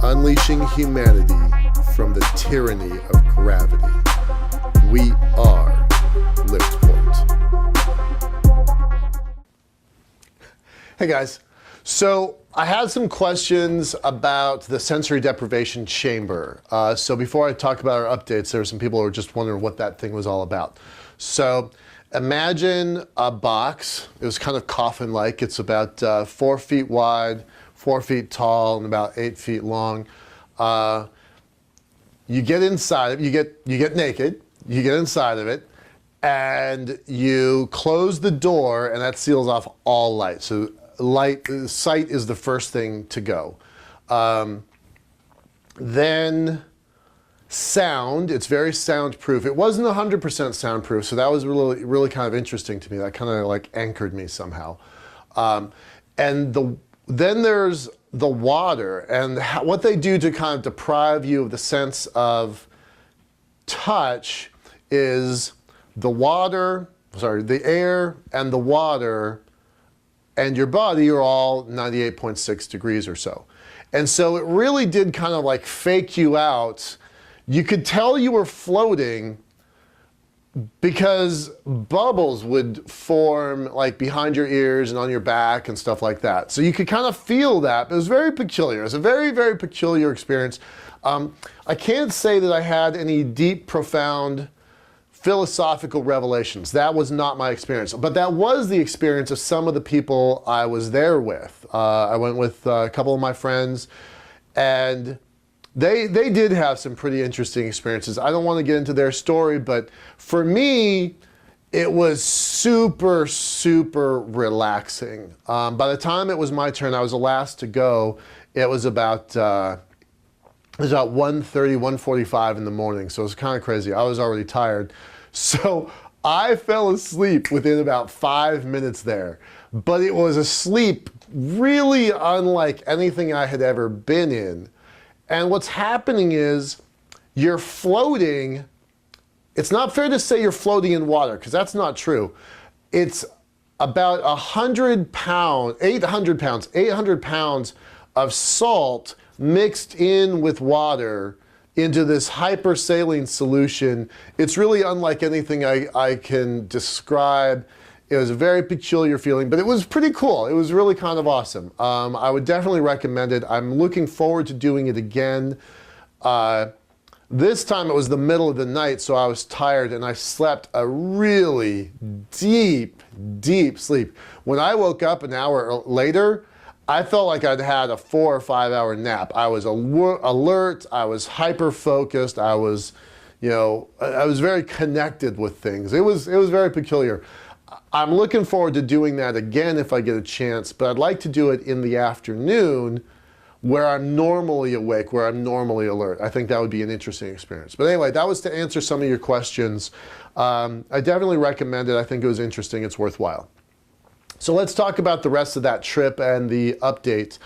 unleashing humanity from the tyranny of gravity. We are LiftPort. Hey guys, so I had some questions about the sensory deprivation chamber. So before I talk about our updates, there were some people who were just wondering what that thing was all about. So imagine a box. It was kind of coffin-like. It's about 4 feet wide, 4 feet tall, and about 8 feet long. You get inside of it, you get naked, you get inside of it, and you close the door, and that seals off all light. So sight is the first thing to go. Then sound, it's very soundproof. It wasn't 100% soundproof, so that was really kind of interesting to me. That kind of like anchored me somehow. And then there's the water, and what they do to kind of deprive you of the sense of touch is the air and the water and your body are all 98.6 degrees or so. And so it really did kind of like fake you out. You could tell you were floating because bubbles would form like behind your ears and on your back and stuff like that. So you could kind of feel that, but it was very peculiar. It was a very, very peculiar experience. I can't say that I had any deep, profound philosophical revelations. That was not my experience, but that was the experience of some of the people I was there with. I went with a couple of my friends, and they did have some pretty interesting experiences. I don't want to get into their story, but for me, it was super, super relaxing. By the time it was my turn, I was the last to go. It was about 1:30, 1:45 in the morning, so it was kind of crazy. I was already tired. So I fell asleep within about 5 minutes there, but it was a sleep really unlike anything I had ever been in. And what's happening is you're floating. It's not fair to say you're floating in water, because that's not true. It's about 800 pounds of salt mixed in with water into this hypersaline solution. It's really unlike anything I can describe. It was a very peculiar feeling, but it was pretty cool. It was really kind of awesome. I would definitely recommend it. I'm looking forward to doing it again. This time it was the middle of the night, so I was tired, and I slept a really deep, deep sleep. When I woke up an hour later, I felt like I'd had a 4 or 5 hour nap. I was alert, I was hyper-focused, I was very connected with things. It was very peculiar. I'm looking forward to doing that again if I get a chance, but I'd like to do it in the afternoon where I'm normally awake, where I'm normally alert. I think that would be an interesting experience. But anyway, that was to answer some of your questions. I definitely recommend it. I think it was interesting. It's worthwhile. So let's talk about the rest of that trip and the update.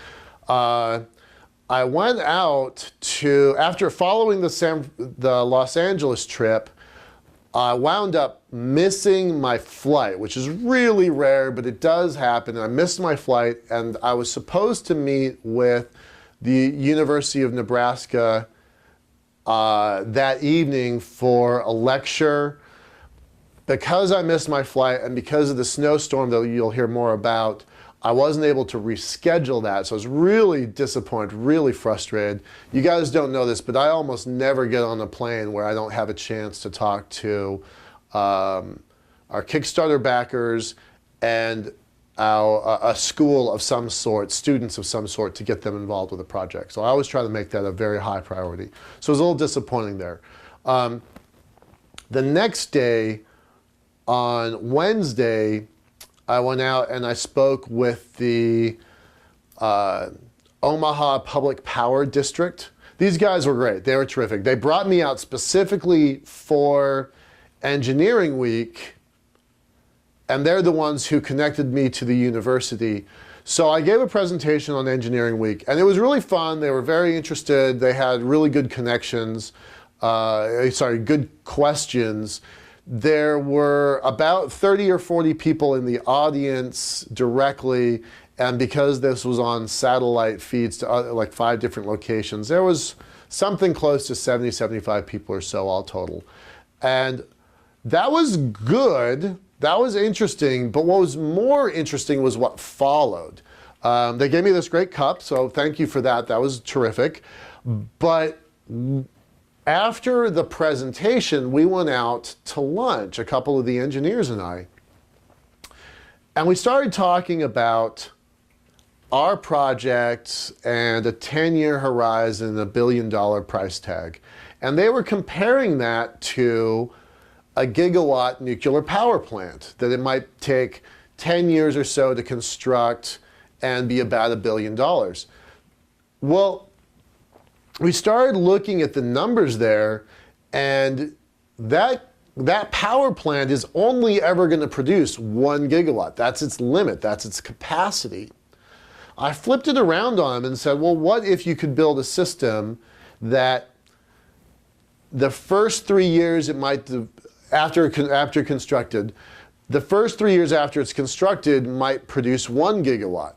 I went out to, after following the Los Angeles trip, I wound up missing my flight, which is really rare, but it does happen. And I missed my flight, and I was supposed to meet with the University of Nebraska that evening for a lecture. Because I missed my flight and because of the snowstorm that you'll hear more about, I wasn't able to reschedule that. So I was really disappointed, really frustrated. You guys don't know this, but I almost never get on a plane where I don't have a chance to talk to our Kickstarter backers and a school of some sort, students of some sort, to get them involved with the project. So I always try to make that a very high priority. So it was a little disappointing there. The next day, on Wednesday, I went out and I spoke with the Omaha Public Power District. These guys were great. They were terrific. They brought me out specifically for Engineering Week, and they're the ones who connected me to the university. So I gave a presentation on Engineering Week, and it was really fun. They were very interested. They had really good connections, good questions. There were about 30 or 40 people in the audience directly, And because this was on satellite feeds to like 5 different locations, there was something close to 70, 75 people or so all total. And that was good. That was interesting. But what was more interesting was what followed. They gave me this great cup, so thank you for that. That was terrific. But after the presentation, we went out to lunch, a couple of the engineers and I. And we started talking about our project and a 10-year horizon, $1 billion price tag. And they were comparing that to a gigawatt nuclear power plant, that it might take 10 years or so to construct and be about $1 billion. Well, we started looking at the numbers there, and that power plant is only ever going to produce 1 gigawatt. That's its limit. That's its capacity. I flipped it around on them and said, well, what if you could build a system that the first 3 years it might, after constructed, the first 3 years after it's constructed might produce 1 gigawatt.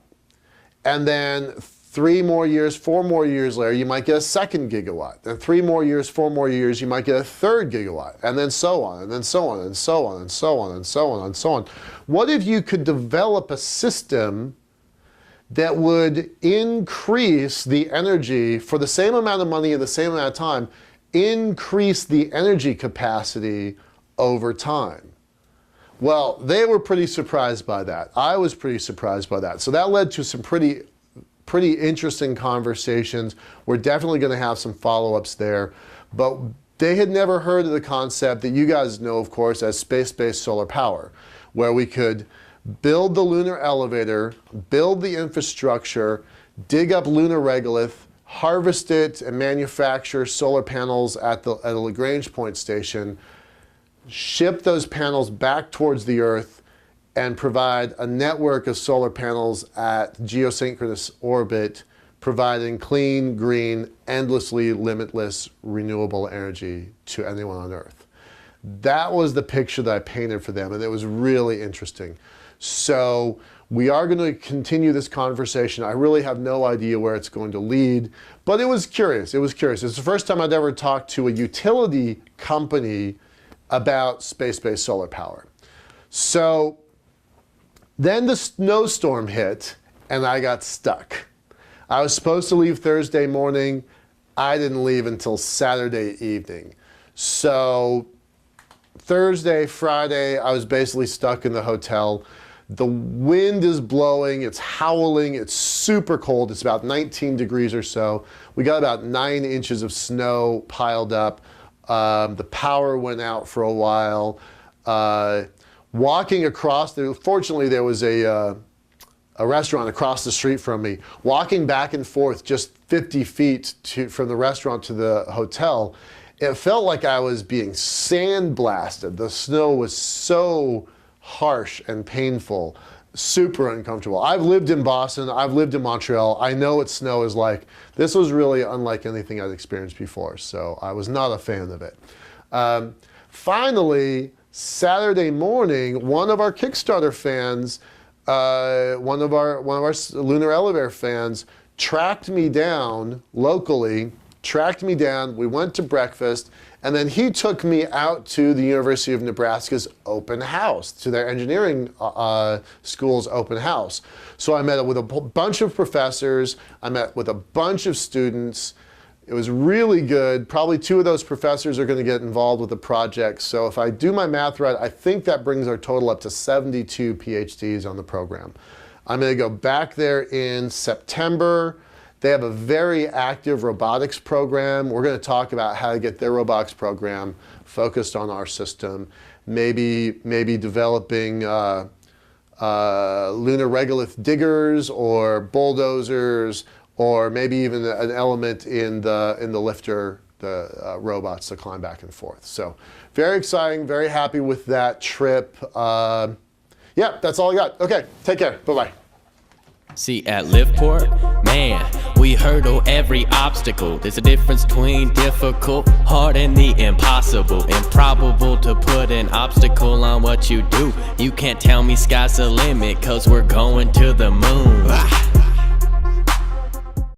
And then 3 more years, 4 more years later, you might get a 2nd gigawatt. And 3 more years, 4 more years, you might get a 3rd gigawatt. And then so on, and then so on, and so on, and so on, and so on, and so on. What if you could develop a system that would increase the energy for the same amount of money in the same amount of time, increase the energy capacity over time? Well, they were pretty surprised by that. I was pretty surprised by that. So that led to some pretty interesting conversations. We're definitely going to have some follow-ups there. But they had never heard of the concept that you guys know, of course, as space-based solar power, where we could build the lunar elevator, build the infrastructure, dig up lunar regolith, harvest it, and manufacture solar panels at a Lagrange point station, ship those panels back towards the Earth, and provide a network of solar panels at geosynchronous orbit, providing clean, green, endlessly limitless renewable energy to anyone on Earth. That was the picture that I painted for them, and it was really interesting. So we are going to continue this conversation. I really have no idea where it's going to lead, but it was curious. It was curious. It's the first time I'd ever talked to a utility company about space-based solar power. So then the snowstorm hit, and I got stuck. I was supposed to leave Thursday morning. I didn't leave until Saturday evening. So Thursday, Friday, I was basically stuck in the hotel. The wind is blowing, it's howling, it's super cold. It's about 19 degrees or so. We got about 9 inches of snow piled up. The power went out for a while. Walking across, fortunately there was a restaurant across the street from me. Walking back and forth just 50 feet from the restaurant to the hotel, it felt like I was being sandblasted. The snow was so harsh and painful, super uncomfortable. I've lived in Boston, I've lived in Montreal, I know what snow is like. This was really unlike anything I'd experienced before, so I was not a fan of it. Finally, Saturday morning, one of our Kickstarter fans, one of our lunar elevator fans, tracked me down locally, we went to breakfast, and then he took me out to the University of Nebraska's open house, to their engineering school's open house. So I met with a bunch of professors, I met with a bunch of students. It was really good. Probably 2 of those professors are going to get involved with the project. So if I do my math right, I think that brings our total up to 72 PhDs on the program. I'm going to go back there in September. They have a very active robotics program. We're going to talk about how to get their robotics program focused on our system. Maybe developing lunar regolith diggers or bulldozers, or maybe even an element in the lifter, the robots to climb back and forth. So very exciting, very happy with that trip. Yeah, that's all I got. Okay, take care. Bye-bye. See, at LiftPort, man, we hurdle every obstacle. There's a difference between difficult, hard, and the impossible. Improbable to put an obstacle on what you do. You can't tell me sky's the limit, cause we're going to the moon.